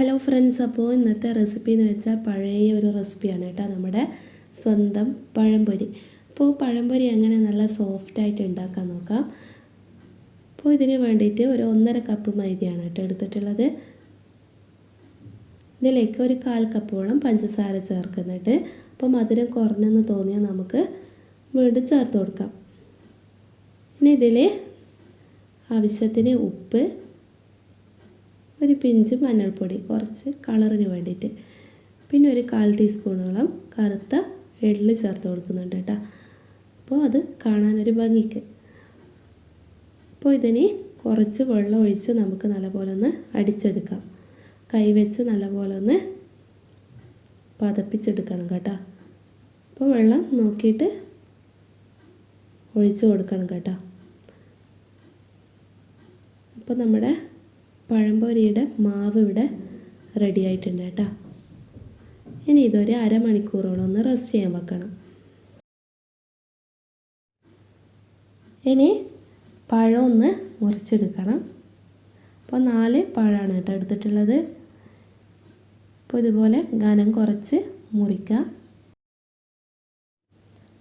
Hello friends, അപ്പോൾ ഇന്നത്തെ recipe എന്ന് വെച്ചാൽ പഴയ ഒരു റെസിപ്പിയാണ് കേട്ടോ, നമ്മുടെ സ്വന്തം പഴംപൊരി. അപ്പോൾ പഴംപൊരി എങ്ങനെ നല്ല സോഫ്റ്റായിട്ട് ഉണ്ടാക്കാൻ നോക്കാം. അപ്പോൾ ഇതിന് വേണ്ടിയിട്ട് ഒരു 1.5 കപ്പ് മൈദയാണ് കേട്ടോ എടുത്തിട്ടുള്ളത്. ഇതിലേക്ക് ഒരു 1/4 കപ്പോളം പഞ്ചസാര ചേർക്കുന്നുണ്ട്. അപ്പോൾ മധുരം കുറഞ്ഞെന്ന് തോന്നിയാൽ നമുക്ക് വീണ്ടും ചേർത്ത് കൊടുക്കാം. ഇനി ഇതിൽ ആവശ്യത്തിന് ഉപ്പ്, ഒരു പിഞ്ച് മഞ്ഞൾപ്പൊടി, കുറച്ച് കളറിന് വേണ്ടിയിട്ട്, പിന്നെ ഒരു 1/4 ടീസ്പൂണോളം കറുത്ത എള്ള് ചേർത്ത് കൊടുക്കുന്നുണ്ട് കേട്ടോ. അപ്പോൾ അത് കാണാനൊരു ഭംഗിക്ക്. അപ്പോൾ ഇതിന് കുറച്ച് വെള്ളം ഒഴിച്ച് നമുക്ക് നല്ലപോലെ ഒന്ന് അടിച്ചെടുക്കാം. കൈവച്ച് നല്ലപോലെ ഒന്ന് പതപ്പിച്ചെടുക്കണം കേട്ടോ. അപ്പോൾ വെള്ളം നോക്കിയിട്ട് ഒഴിച്ച് കൊടുക്കണം കേട്ടോ. അപ്പോൾ നമ്മുടെ പഴംപൊരിയുടെ മാവ് ഇവിടെ റെഡി ആയിട്ടുണ്ട് കേട്ടോ. ഇനി ഇതൊരു അരമണിക്കൂറോളം ഒന്ന് റെസ്റ്റ് ചെയ്യാൻ വെക്കണം. ഇനി പഴം ഒന്ന് മുറിച്ചെടുക്കണം. അപ്പോൾ 4 പഴമാണ് കേട്ടോ എടുത്തിട്ടുള്ളത്. അപ്പോൾ ഇതുപോലെ ഘനം കുറച്ച് മുറിക്കുക.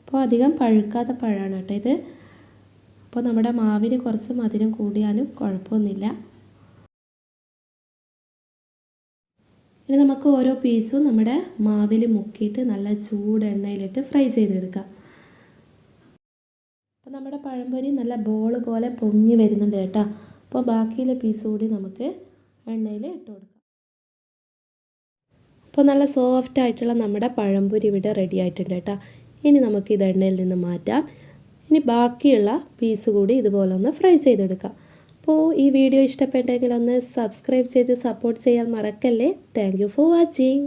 അപ്പോൾ അധികം പഴുക്കാത്ത പഴമാണ് കേട്ടോ ഇത്. അപ്പോൾ നമ്മുടെ മാവിന് കുറച്ച് മധുരം കൂടിയാലും കുഴപ്പമൊന്നുമില്ല. ഇനി നമുക്ക് ഓരോ പീസും നമ്മുടെ മാവിൽ മുക്കിയിട്ട് നല്ല ചൂട് എണ്ണയിലിട്ട് ഫ്രൈ ചെയ്തെടുക്കാം. അപ്പോൾ നമ്മുടെ പഴംപൊരി നല്ല ബോൾ പോലെ പൊങ്ങി വരുന്നുണ്ട് കേട്ടോ. അപ്പോൾ ബാക്കിയുള്ള പീസ് കൂടി നമുക്ക് എണ്ണയിൽ ഇട്ട് കൊടുക്കാം. അപ്പോൾ നല്ല സോഫ്റ്റ് ആയിട്ടുള്ള നമ്മുടെ പഴംപൊരി ഇവിടെ റെഡി ആയിട്ടുണ്ട് കേട്ടോ. ഇനി നമുക്ക് ഇത് എണ്ണയിൽ നിന്ന് മാറ്റാം. ഇനി ബാക്കിയുള്ള പീസ് കൂടി ഇതുപോലെ ഒന്ന് ഫ്രൈ ചെയ്തെടുക്കാം. അപ്പോൾ ഈ വീഡിയോ ഇഷ്ടപ്പെട്ടെങ്കിൽ ഒന്ന് സബ്സ്ക്രൈബ് ചെയ്ത് സപ്പോർട്ട് ചെയ്യാൻ മറക്കല്ലേ. Thank you for watching.